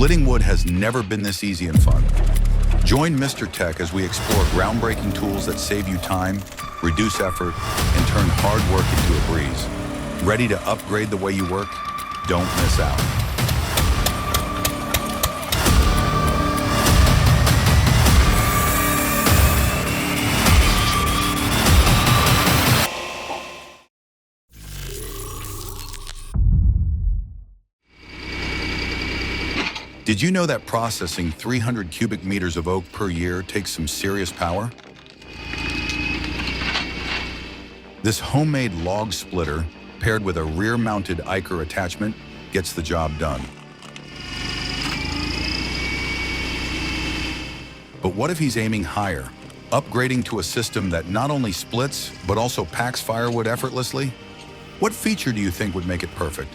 Splitting wood has never been this easy and fun. Join MrTech as we explore groundbreaking tools that save you time, reduce effort, and turn hard work into a breeze. Ready to upgrade the way you work? Don't miss out. Did you know that processing 300 cubic meters of oak per year takes some serious power? This homemade log splitter, paired with a rear-mounted Iker attachment, gets the job done. But what if he's aiming higher, upgrading to a system that not only splits, but also packs firewood effortlessly? What feature do you think would make it perfect?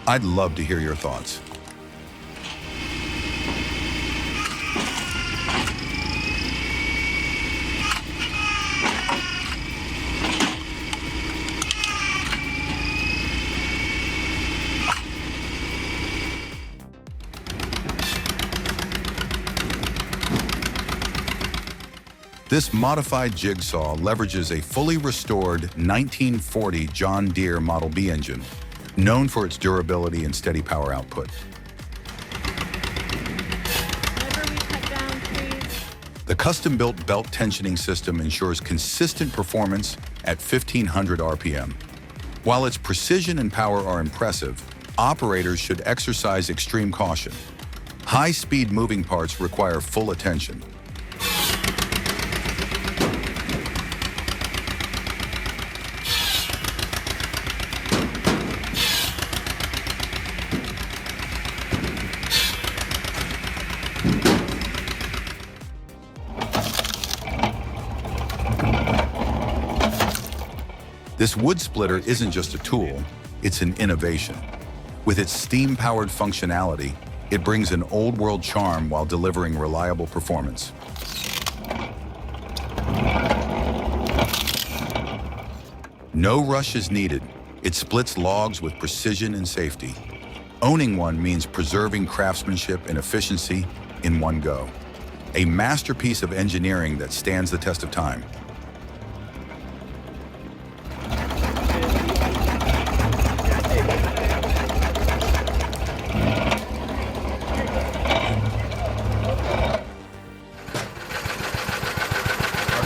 I'd love to hear your thoughts. This modified jigsaw leverages a fully restored 1940 John Deere Model B engine, known for its durability and steady power output. The custom-built belt tensioning system ensures consistent performance at 1500 RPM. While its precision and power are impressive, operators should exercise extreme caution. High-speed moving parts require full attention. This wood splitter isn't just a tool, it's an innovation. With its steam-powered functionality, it brings an old-world charm while delivering reliable performance. No rush is needed. It splits logs with precision and safety. Owning one means preserving craftsmanship and efficiency in one go. A masterpiece of engineering that stands the test of time.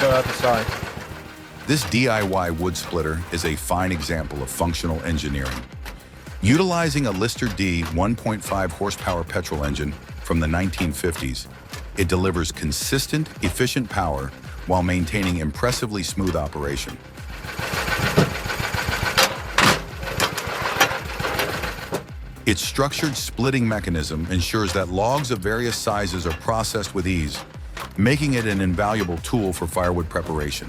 Out the side. This DIY wood splitter is a fine example of functional engineering. Utilizing a Lister D 1.5 horsepower petrol engine from the 1950s, it delivers consistent, efficient power while maintaining impressively smooth operation. Its structured splitting mechanism ensures that logs of various sizes are processed with ease, making it an invaluable tool for firewood preparation.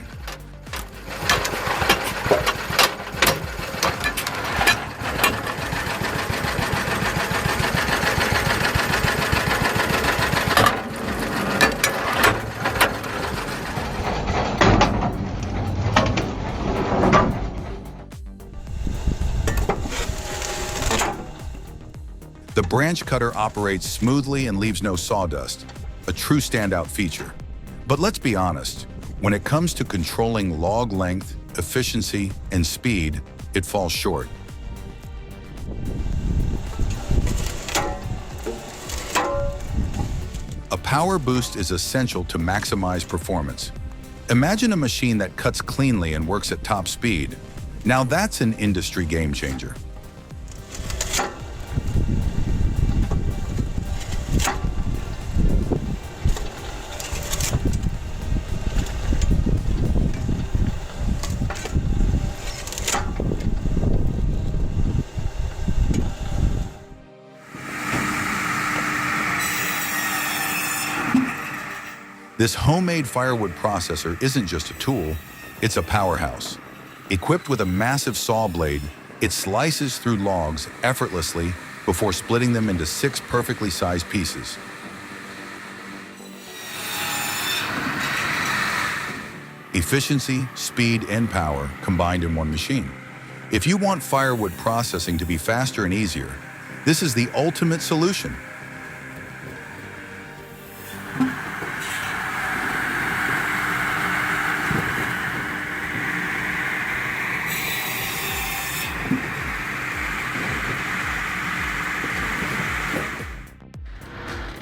The branch cutter operates smoothly and leaves no sawdust, a true standout feature. But let's be honest, when it comes to controlling log length, efficiency, and speed, it falls short. A power boost is essential to maximize performance. Imagine a machine that cuts cleanly and works at top speed. Now that's an industry game changer. This homemade firewood processor isn't just a tool, it's a powerhouse. Equipped with a massive saw blade, it slices through logs effortlessly before splitting them into 6 perfectly sized pieces. Efficiency, speed, and power combined in one machine. If you want firewood processing to be faster and easier, this is the ultimate solution.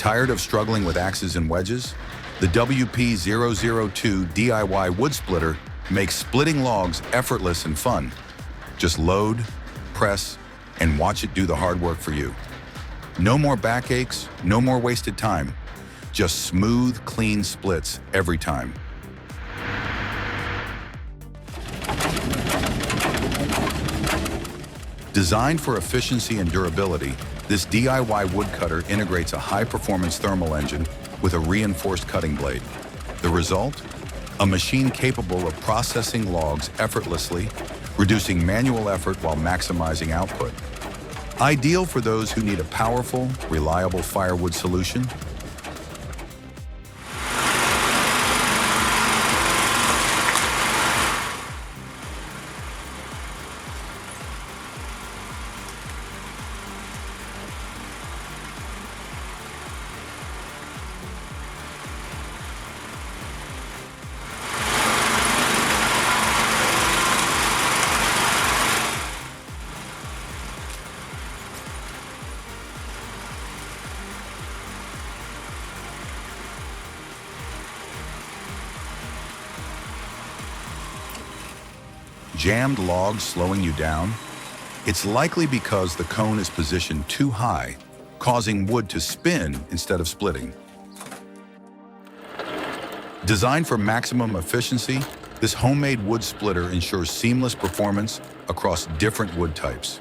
Tired of struggling with axes and wedges? The WP002 DIY wood splitter makes splitting logs effortless and fun. Just load, press, and watch it do the hard work for you. No more backaches, no more wasted time. Just smooth, clean splits every time. Designed for efficiency and durability, this DIY wood cutter integrates a high-performance thermal engine with a reinforced cutting blade. The result? A machine capable of processing logs effortlessly, reducing manual effort while maximizing output. Ideal for those who need a powerful, reliable firewood solution. Jammed logs slowing you down? It's likely because the cone is positioned too high, causing wood to spin instead of splitting. Designed for maximum efficiency, this homemade wood splitter ensures seamless performance across different wood types.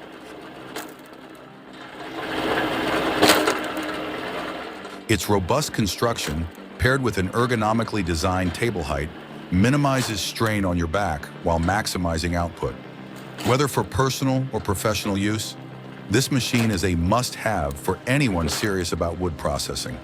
Its robust construction, paired with an ergonomically designed table height, minimizes strain on your back while maximizing output. Whether for personal or professional use, this machine is a must-have for anyone serious about wood processing.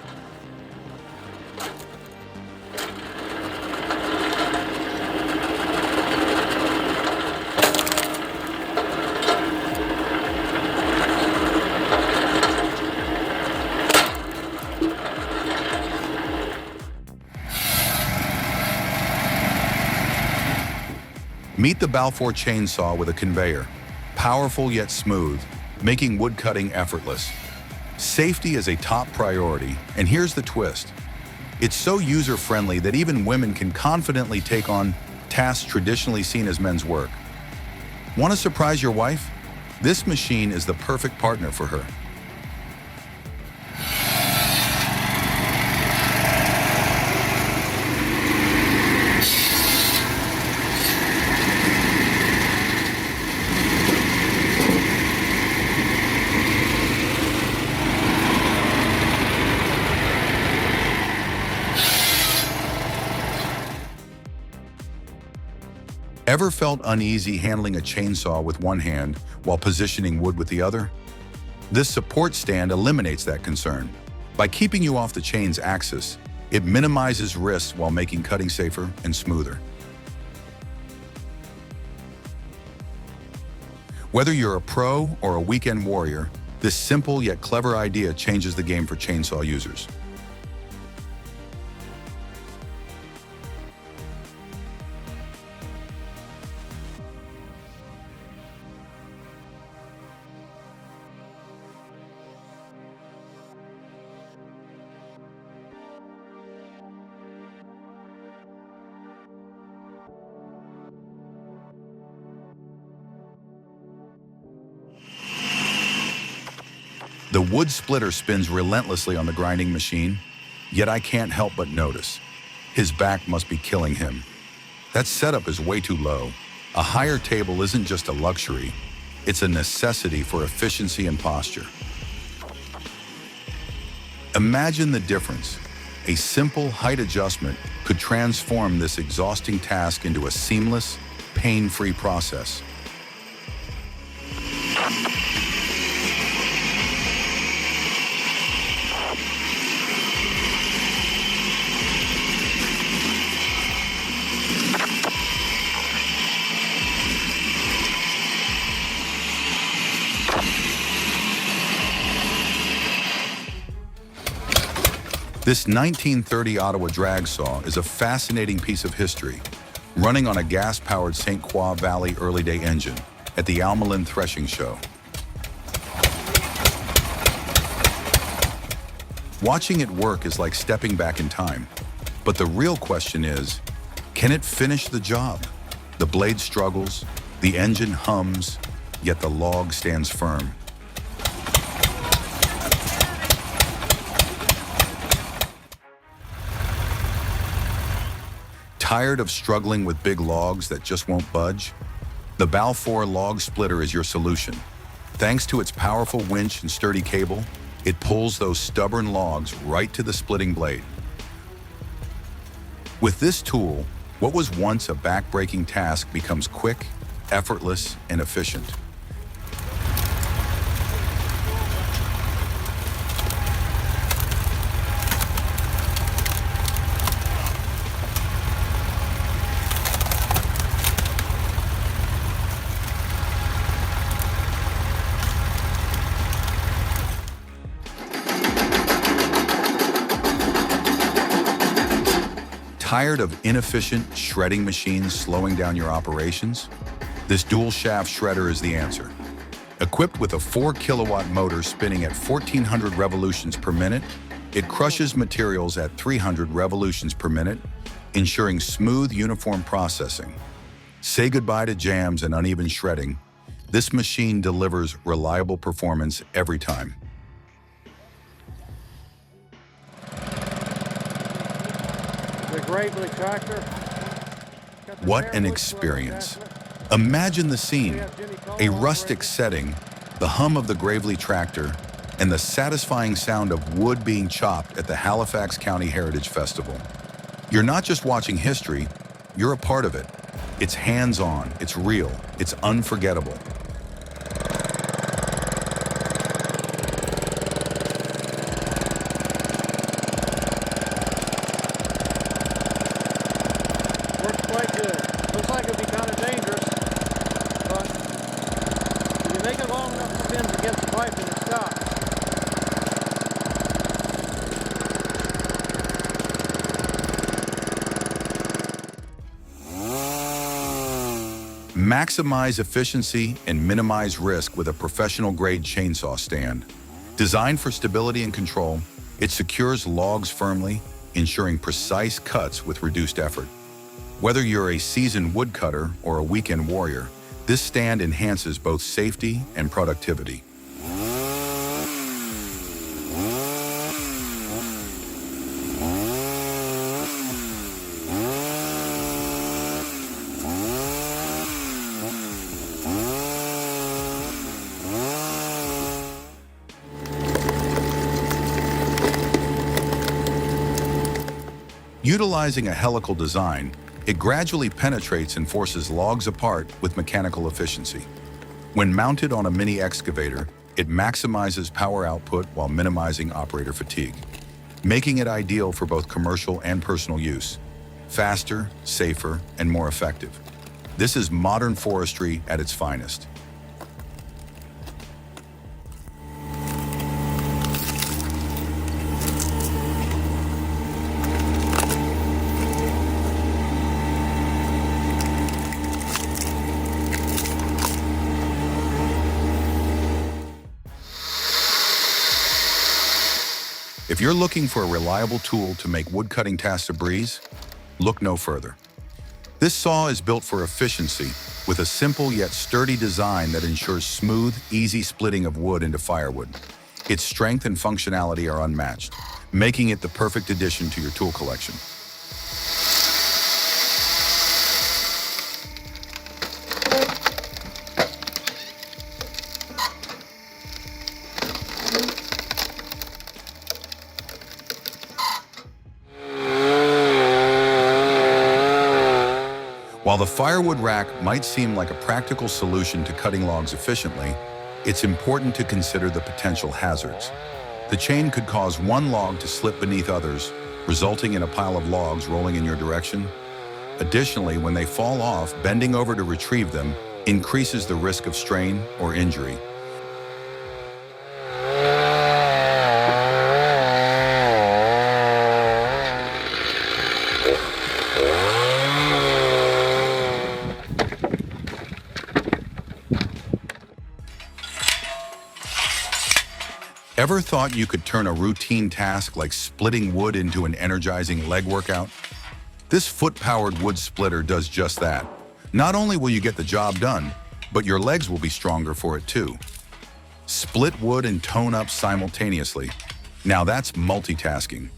Meet the Balfour chainsaw with a conveyor, powerful yet smooth, making wood cutting effortless. Safety is a top priority, and here's the twist. It's so user-friendly that even women can confidently take on tasks traditionally seen as men's work. Want to surprise your wife? This machine is the perfect partner for her. Ever felt uneasy handling a chainsaw with one hand while positioning wood with the other? This support stand eliminates that concern. By keeping you off the chain's axis, it minimizes risks while making cutting safer and smoother. Whether you're a pro or a weekend warrior, this simple yet clever idea changes the game for chainsaw users. The wood splitter spins relentlessly on the grinding machine, yet I can't help but notice. His back must be killing him. That setup is way too low. A higher table isn't just a luxury, it's a necessity for efficiency and posture. Imagine the difference. A simple height adjustment could transform this exhausting task into a seamless, pain-free process. This 1930 Ottawa drag saw is a fascinating piece of history, running on a gas-powered St. Croix Valley early-day engine at the Almalin Threshing Show. Watching it work is like stepping back in time. But the real question is, can it finish the job? The blade struggles, the engine hums, yet the log stands firm. Tired of struggling with big logs that just won't budge? The Balfour log splitter is your solution. Thanks to its powerful winch and sturdy cable, it pulls those stubborn logs right to the splitting blade. With this tool, what was once a back-breaking task becomes quick, effortless, and efficient. Tired of inefficient shredding machines slowing down your operations? This dual-shaft shredder is the answer. Equipped with a 4-kilowatt motor spinning at 1,400 revolutions per minute, it crushes materials at 300 revolutions per minute, ensuring smooth, uniform processing. Say goodbye to jams and uneven shredding. This machine delivers reliable performance every time. The Gravely tractor. What an experience. Imagine the scene, a rustic setting, the hum of the Gravely tractor, and the satisfying sound of wood being chopped at the Halifax County Heritage Festival. You're not just watching history, you're a part of it. It's hands-on, it's real, it's unforgettable. Looks like it'd be kind of dangerous, but if you make it long enough to pin against the pipe and it stops. Maximize efficiency and minimize risk with a professional-grade chainsaw stand. Designed for stability and control, it secures logs firmly, ensuring precise cuts with reduced effort. Whether you're a seasoned woodcutter or a weekend warrior, this stand enhances both safety and productivity. Utilizing a helical design, it gradually penetrates and forces logs apart with mechanical efficiency. When mounted on a mini excavator, it maximizes power output while minimizing operator fatigue, making it ideal for both commercial and personal use. Faster, safer, and more effective. This is modern forestry at its finest. If you're looking for a reliable tool to make woodcutting tasks a breeze, look no further. This saw is built for efficiency with a simple yet sturdy design that ensures smooth, easy splitting of wood into firewood. Its strength and functionality are unmatched, making it the perfect addition to your tool collection. While the firewood rack might seem like a practical solution to cutting logs efficiently, it's important to consider the potential hazards. The chain could cause one log to slip beneath others, resulting in a pile of logs rolling in your direction. Additionally, when they fall off, bending over to retrieve them increases the risk of strain or injury. Ever thought you could turn a routine task like splitting wood into an energizing leg workout? This foot-powered wood splitter does just that. Not only will you get the job done, but your legs will be stronger for it too. Split wood and tone up simultaneously. Now that's multitasking.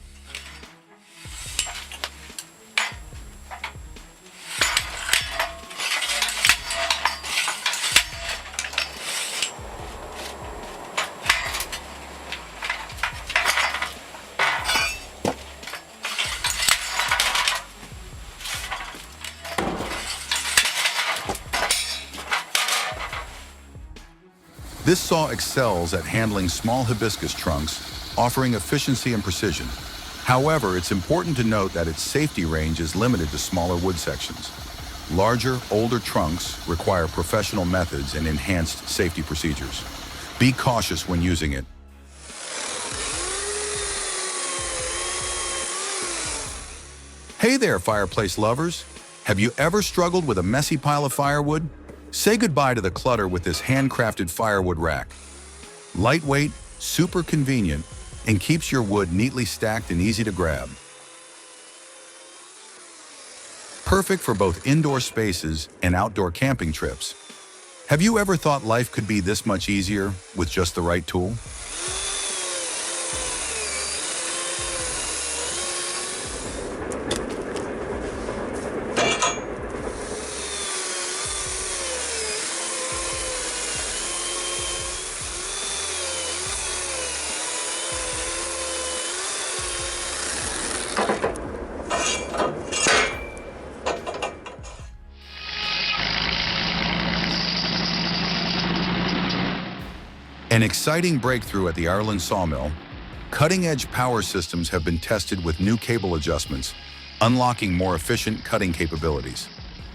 This saw excels at handling small hibiscus trunks, offering efficiency and precision. However, it's important to note that its safety range is limited to smaller wood sections. Larger, older trunks require professional methods and enhanced safety procedures. Be cautious when using it. Hey there, fireplace lovers! Have you ever struggled with a messy pile of firewood? Say goodbye to the clutter with this handcrafted firewood rack. Lightweight, super convenient, and keeps your wood neatly stacked and easy to grab. Perfect for both indoor spaces and outdoor camping trips. Have you ever thought life could be this much easier with just the right tool? An exciting breakthrough at the Ireland Sawmill, cutting-edge power systems have been tested with new cable adjustments, unlocking more efficient cutting capabilities.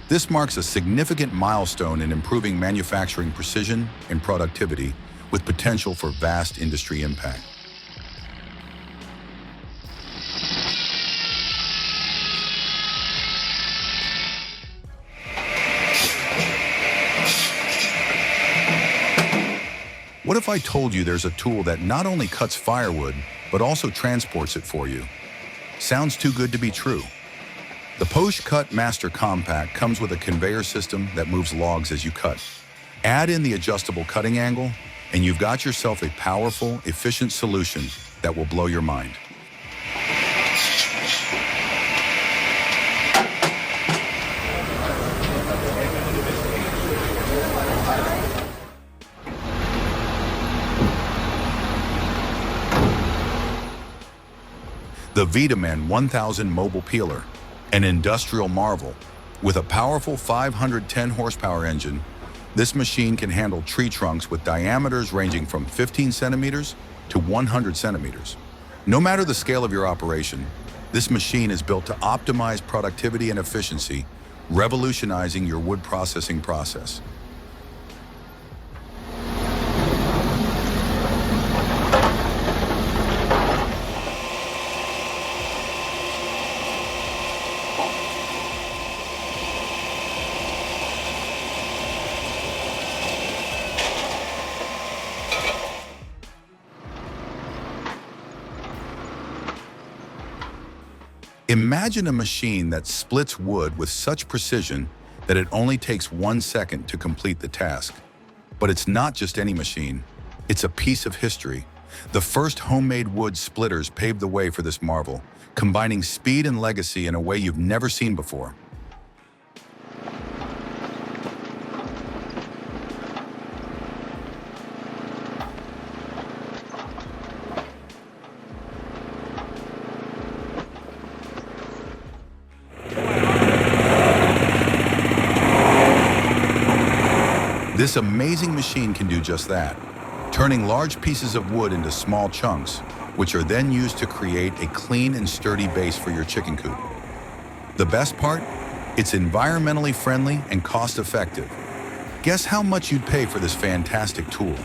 This marks a significant milestone in improving manufacturing precision and productivity, with potential for vast industry impact. What if I told you there's a tool that not only cuts firewood, but also transports it for you? Sounds too good to be true. The Posh Cut Master Compact comes with a conveyor system that moves logs as you cut. Add in the adjustable cutting angle, and you've got yourself a powerful, efficient solution that will blow your mind. The Vitaman 1000 Mobile Peeler, an industrial marvel. With a powerful 510 horsepower engine, this machine can handle tree trunks with diameters ranging from 15 centimeters to 100 centimeters. No matter the scale of your operation, this machine is built to optimize productivity and efficiency, revolutionizing your wood processing process. Imagine a machine that splits wood with such precision that it only takes 1 second to complete the task. But it's not just any machine, it's a piece of history. The first homemade wood splitters paved the way for this marvel, combining speed and legacy in a way you've never seen before. This amazing machine can do just that, turning large pieces of wood into small chunks, which are then used to create a clean and sturdy base for your chicken coop. The best part? It's environmentally friendly and cost-effective. Guess how much you'd pay for this fantastic tool?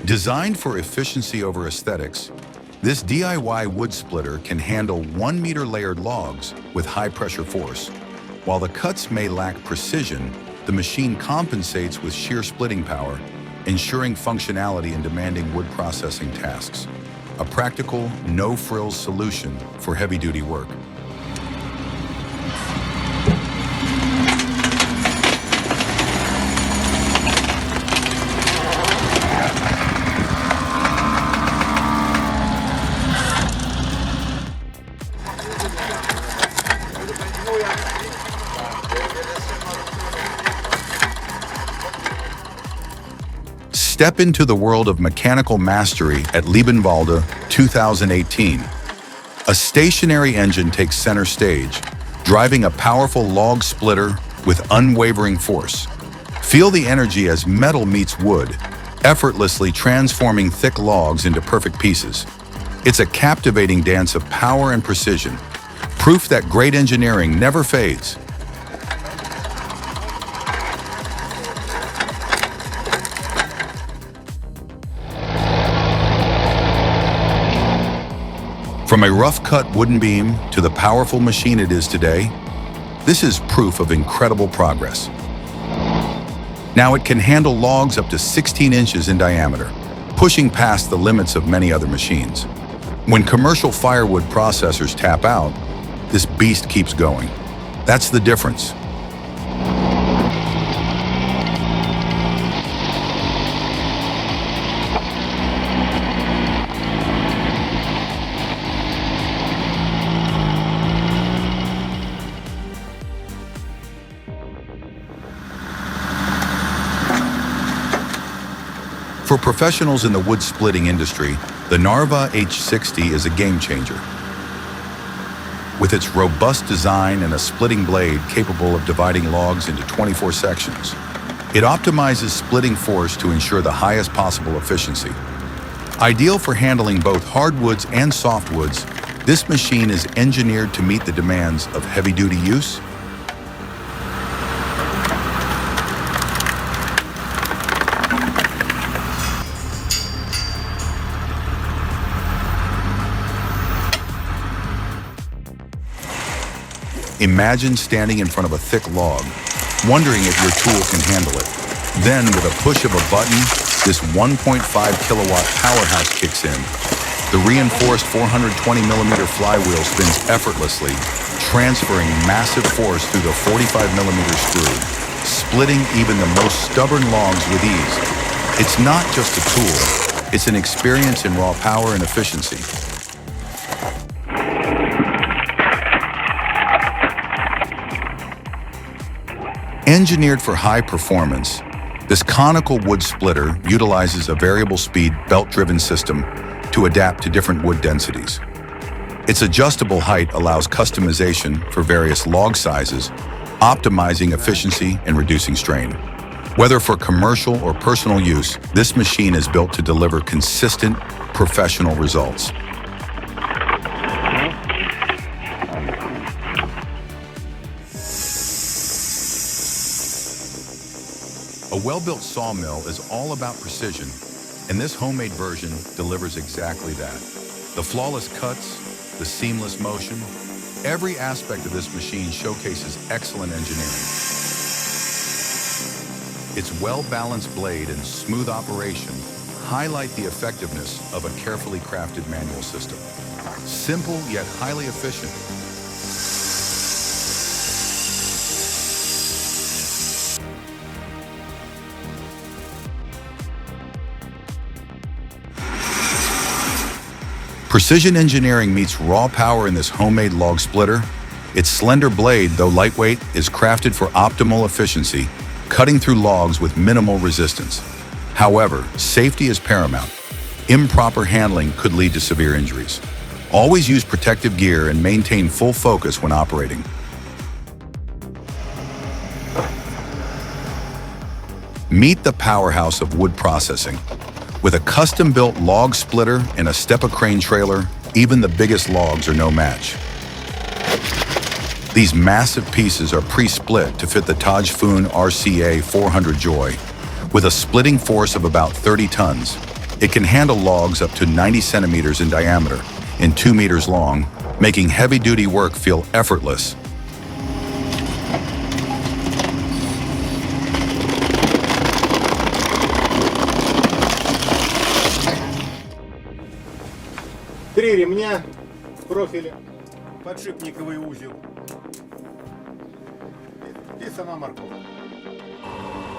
Designed for efficiency over aesthetics, this DIY wood splitter can handle 1-meter layered logs with high-pressure force. While the cuts may lack precision, the machine compensates with sheer splitting power, ensuring functionality in demanding wood processing tasks. A practical, no-frills solution for heavy-duty work. Step into the world of mechanical mastery at Liebenwalde 2018. A stationary engine takes center stage, driving a powerful log splitter with unwavering force. Feel the energy as metal meets wood, effortlessly transforming thick logs into perfect pieces. It's a captivating dance of power and precision, proof that great engineering never fades. From a rough-cut wooden beam to the powerful machine it is today, this is proof of incredible progress. Now it can handle logs up to 16 inches in diameter, pushing past the limits of many other machines. When commercial firewood processors tap out, this beast keeps going. That's the difference. For professionals in the wood splitting industry, the Narva H60 is a game changer. With its robust design and a splitting blade capable of dividing logs into 24 sections, it optimizes splitting force to ensure the highest possible efficiency. Ideal for handling both hardwoods and softwoods, this machine is engineered to meet the demands of heavy-duty use. Imagine standing in front of a thick log, wondering if your tool can handle it. Then, with a push of a button, this 1.5 kilowatt powerhouse kicks in. The reinforced 420mm flywheel spins effortlessly, transferring massive force through the 45mm screw, splitting even the most stubborn logs with ease. It's not just a tool, it's an experience in raw power and efficiency. Engineered for high performance, this conical wood splitter utilizes a variable speed belt-driven system to adapt to different wood densities. Its adjustable height allows customization for various log sizes, optimizing efficiency and reducing strain. Whether for commercial or personal use, this machine is built to deliver consistent, professional results. A well-built sawmill is all about precision, and this homemade version delivers exactly that. The flawless cuts, the seamless motion, every aspect of this machine showcases excellent engineering. Its well-balanced blade and smooth operation highlight the effectiveness of a carefully crafted manual system. Simple yet highly efficient. Precision engineering meets raw power in this homemade log splitter. Its slender blade, though lightweight, is crafted for optimal efficiency, cutting through logs with minimal resistance. However, safety is paramount. Improper handling could lead to severe injuries. Always use protective gear and maintain full focus when operating. Meet the powerhouse of wood processing. With a custom-built log splitter and a stepper crane trailer, even the biggest logs are no match. These massive pieces are pre-split to fit the Tajfun RCA 400 Joy. With a splitting force of about 30 tons, It can handle logs up to 90 centimeters in diameter and 2 meters long, making heavy-duty work feel effortless. Три ремня в профиле, подшипниковый узел и сама морковка.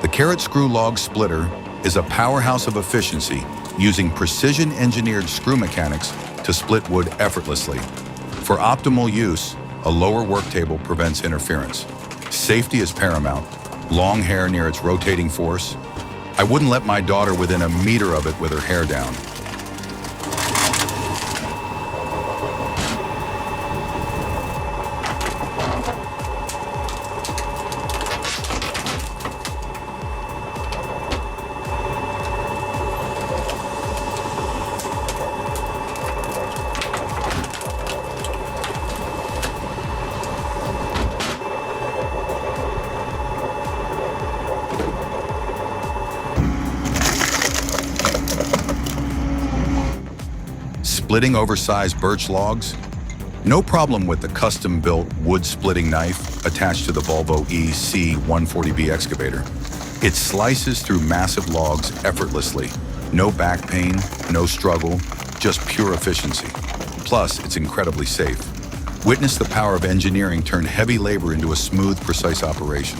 The carrot screw log splitter is a powerhouse of efficiency using precision-engineered screw mechanics to split wood effortlessly. For optimal use, a lower work table prevents interference. Safety is paramount. Long hair near its rotating force. I wouldn't let my daughter within a meter of it with her hair down. Splitting oversized birch logs? No problem with the custom-built wood-splitting knife attached to the Volvo EC140B excavator. It slices through massive logs effortlessly. No back pain, no struggle, just pure efficiency. Plus, it's incredibly safe. Witness the power of engineering turn heavy labor into a smooth, precise operation.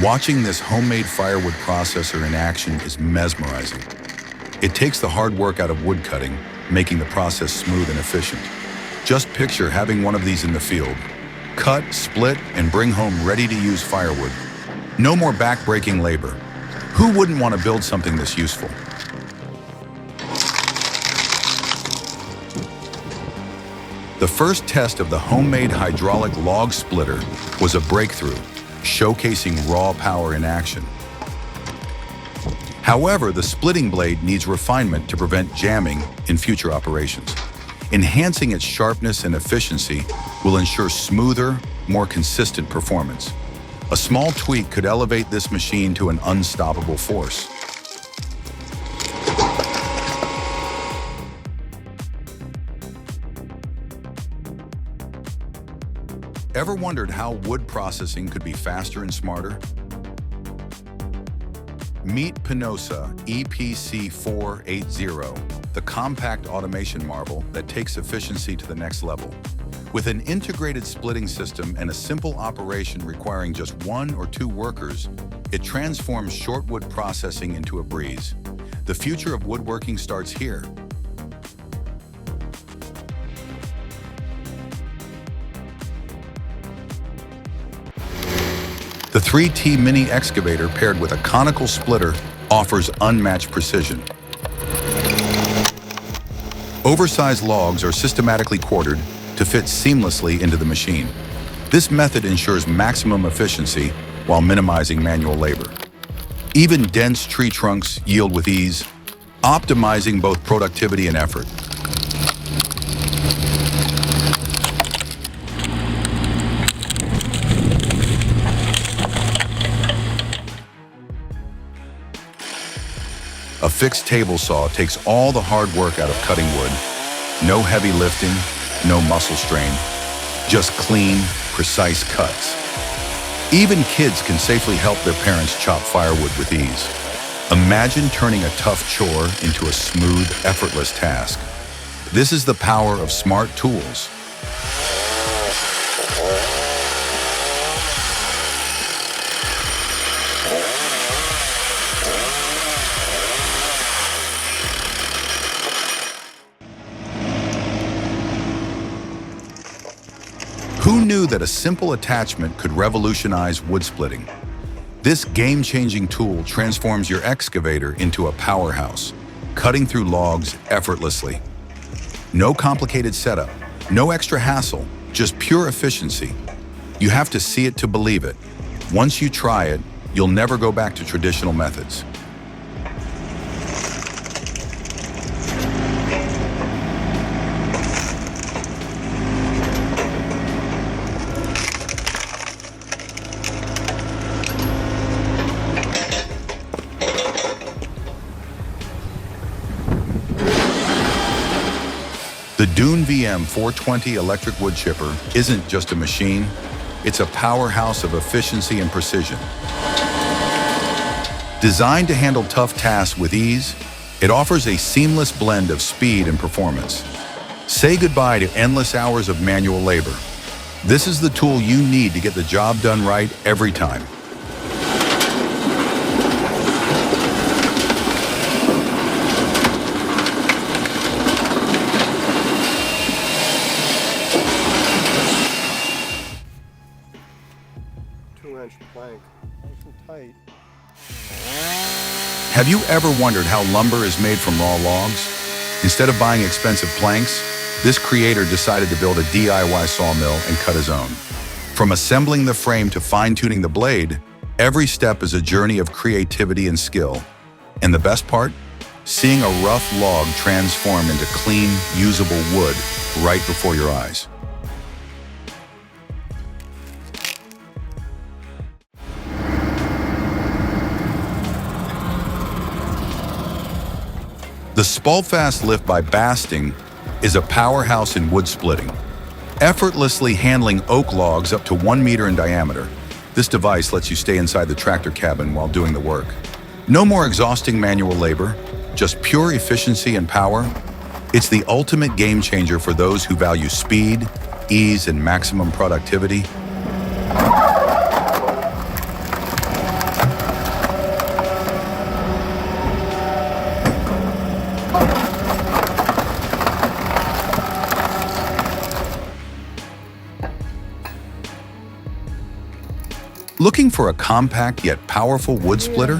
Watching this homemade firewood processor in action is mesmerizing. It takes the hard work out of wood cutting, making the process smooth and efficient. Just picture having one of these in the field. Cut, split, and bring home ready-to-use firewood. No more back-breaking labor. Who wouldn't want to build something this useful? The first test of the homemade hydraulic log splitter was a breakthrough, showcasing raw power in action. However, the splitting blade needs refinement to prevent jamming in future operations. Enhancing its sharpness and efficiency will ensure smoother, more consistent performance. A small tweak could elevate this machine to an unstoppable force. Ever wondered how wood processing could be faster and smarter? Meet Pinosa EPC480, the compact automation marvel that takes efficiency to the next level. With an integrated splitting system and a simple operation requiring just 1 or 2 workers, it transforms short wood processing into a breeze. The future of woodworking starts here. The 3T Mini Excavator paired with a Conical splitter offers unmatched precision. Oversized logs are systematically quartered to fit seamlessly into the machine. This method ensures maximum efficiency while minimizing manual labor. Even dense tree trunks yield with ease, optimizing both productivity and effort. A fixed table saw takes all the hard work out of cutting wood. No heavy lifting, no muscle strain, just clean, precise cuts. Even kids can safely help their parents chop firewood with ease. Imagine turning a tough chore into a smooth, effortless task. This is the power of smart tools. Who knew that a simple attachment could revolutionize wood splitting? This game-changing tool transforms your excavator into a powerhouse, cutting through logs effortlessly. No complicated setup, no extra hassle, just pure efficiency. You have to see it to believe it. Once you try it, you'll never go back to traditional methods. The Dune VM 420 electric wood chipper isn't just a machine, it's a powerhouse of efficiency and precision. Designed to handle tough tasks with ease, it offers a seamless blend of speed and performance. Say goodbye to endless hours of manual labor. This is the tool you need to get the job done right every time. Two-inch plank. Nice and tight. Have you ever wondered how lumber is made from raw logs? Instead of buying expensive planks, this creator decided to build a DIY sawmill and cut his own. From assembling the frame to fine-tuning the blade, every step is a journey of creativity and skill. And the best part? Seeing a rough log transform into clean, usable wood right before your eyes. The Spaltfast lift by Basting is a powerhouse in wood splitting, effortlessly handling oak logs up to 1 meter in diameter. This device lets you stay inside the tractor cabin while doing the work. No more exhausting manual labor, just pure efficiency and power. It's the ultimate game changer for those who value speed, ease, and maximum productivity. Looking for a compact yet powerful wood splitter?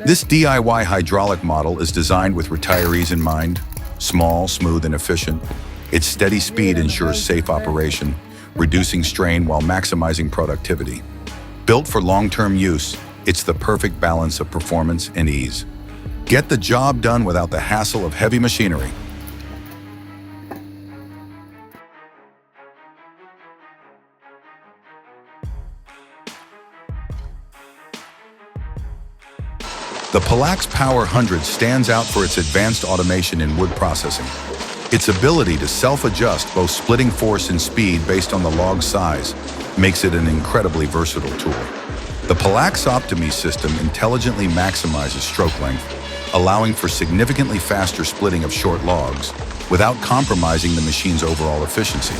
This DIY hydraulic model is designed with retirees in mind. Small, smooth, and efficient. Its steady speed ensures safe operation, reducing strain while maximizing productivity. Built for long-term use, it's the perfect balance of performance and ease. Get the job done without the hassle of heavy machinery. The Polax Power 100 stands out for its advanced automation in wood processing. Its ability to self-adjust both splitting force and speed based on the log's size makes it an incredibly versatile tool. The Polax Optimi system intelligently maximizes stroke length, allowing for significantly faster splitting of short logs without compromising the machine's overall efficiency.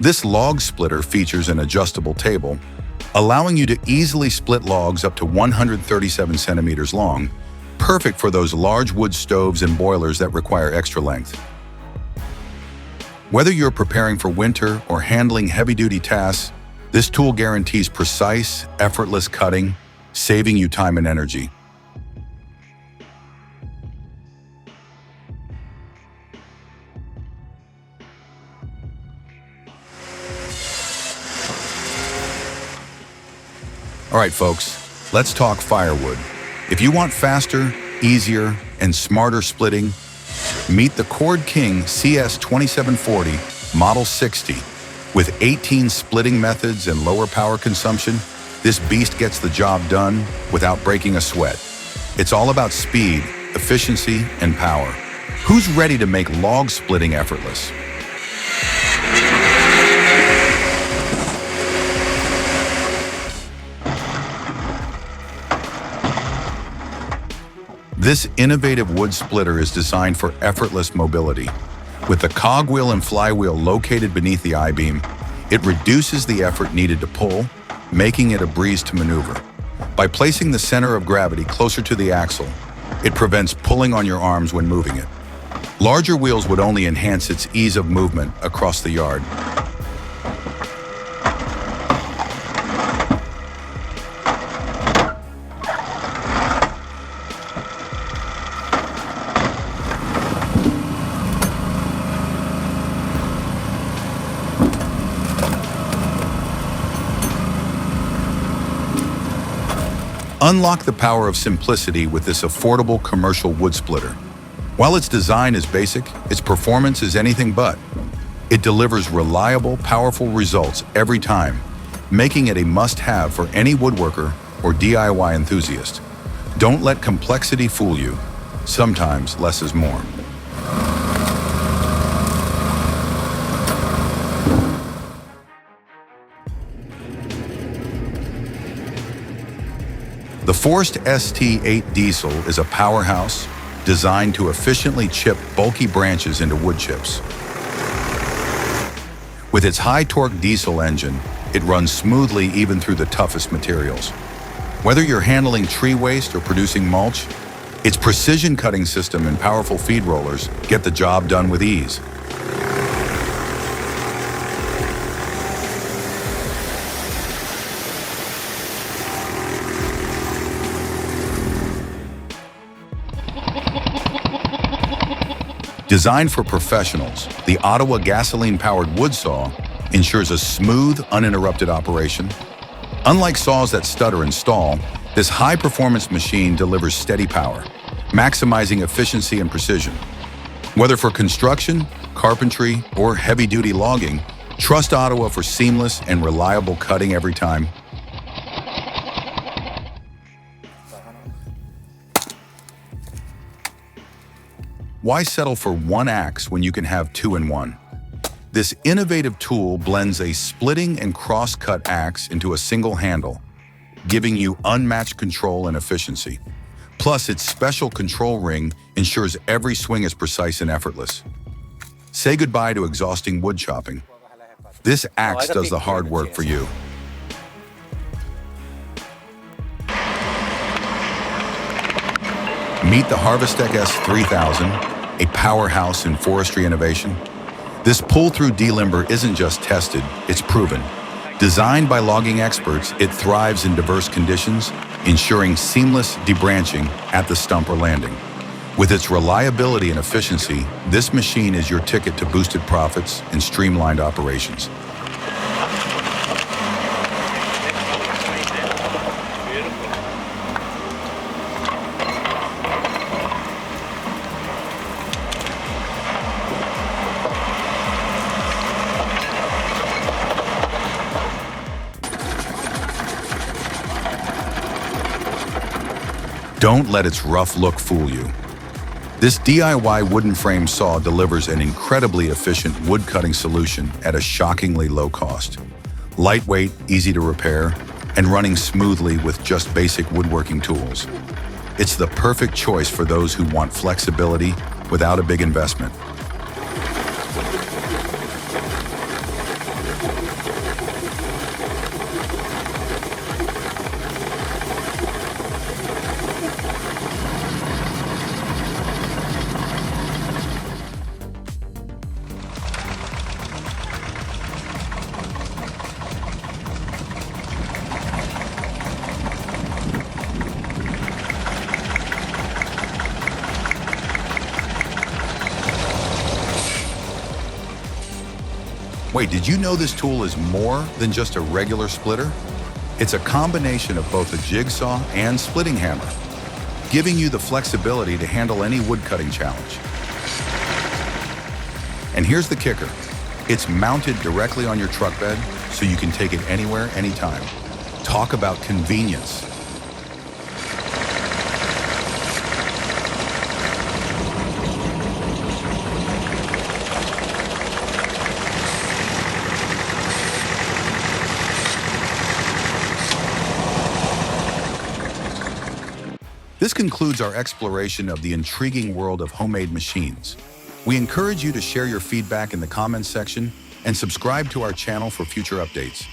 This log splitter features an adjustable table, allowing you to easily split logs up to 137 centimeters long, perfect for those large wood stoves and boilers that require extra length. Whether you're preparing for winter or handling heavy-duty tasks, this tool guarantees precise, effortless cutting, saving you time and energy. All right, folks, let's talk firewood. If you want faster, easier, and smarter splitting, meet the Cord King CS2740 Model 60. With 18 splitting methods and lower power consumption, this beast gets the job done without breaking a sweat. It's all about speed, efficiency, and power. Who's ready to make log splitting effortless? This innovative wood splitter is designed for effortless mobility. With the cogwheel and flywheel located beneath the I-beam, it reduces the effort needed to pull, making it a breeze to maneuver. By placing the center of gravity closer to the axle, it prevents pulling on your arms when moving it. Larger wheels would only enhance its ease of movement across the yard. Unlock the power of simplicity with this affordable commercial wood splitter. While its design is basic, its performance is anything but. It delivers reliable, powerful results every time, making it a must-have for any woodworker or DIY enthusiast. Don't let complexity fool you. Sometimes less is more. The Forced ST8 diesel is a powerhouse designed to efficiently chip bulky branches into wood chips. With its high-torque diesel engine, it runs smoothly even through the toughest materials. Whether you're handling tree waste or producing mulch, its precision cutting system and powerful feed rollers get the job done with ease. Designed for professionals, the Ottawa gasoline-powered wood saw ensures a smooth, uninterrupted operation. Unlike saws that stutter and stall, this high-performance machine delivers steady power, maximizing efficiency and precision. Whether for construction, carpentry, or heavy-duty logging, trust Ottawa for seamless and reliable cutting every time. Why settle for one axe when you can have two in one? This innovative tool blends a splitting and cross-cut axe into a single handle, giving you unmatched control and efficiency. Plus, its special control ring ensures every swing is precise and effortless. Say goodbye to exhausting wood chopping. This axe does the hard work for you. Meet the Rustic S3000, a powerhouse in forestry innovation. This pull-through delimber isn't just tested, it's proven. Designed by logging experts, it thrives in diverse conditions, ensuring seamless debranching at the stump or landing. With its reliability and efficiency, this machine is your ticket to boosted profits and streamlined operations. Don't let its rough look fool you. This DIY wooden frame saw delivers an incredibly efficient wood cutting solution at a shockingly low cost. Lightweight, easy to repair, and running smoothly with just basic woodworking tools. It's the perfect choice for those who want flexibility without a big investment. Wait, did you know this tool is more than just a regular splitter? It's a combination of both a jigsaw and splitting hammer, giving you the flexibility to handle any wood cutting challenge. And here's the kicker. It's mounted directly on your truck bed, so you can take it anywhere, anytime. Talk about convenience. This concludes our exploration of the intriguing world of homemade machines. We encourage you to share your feedback in the comments section and subscribe to our channel for future updates.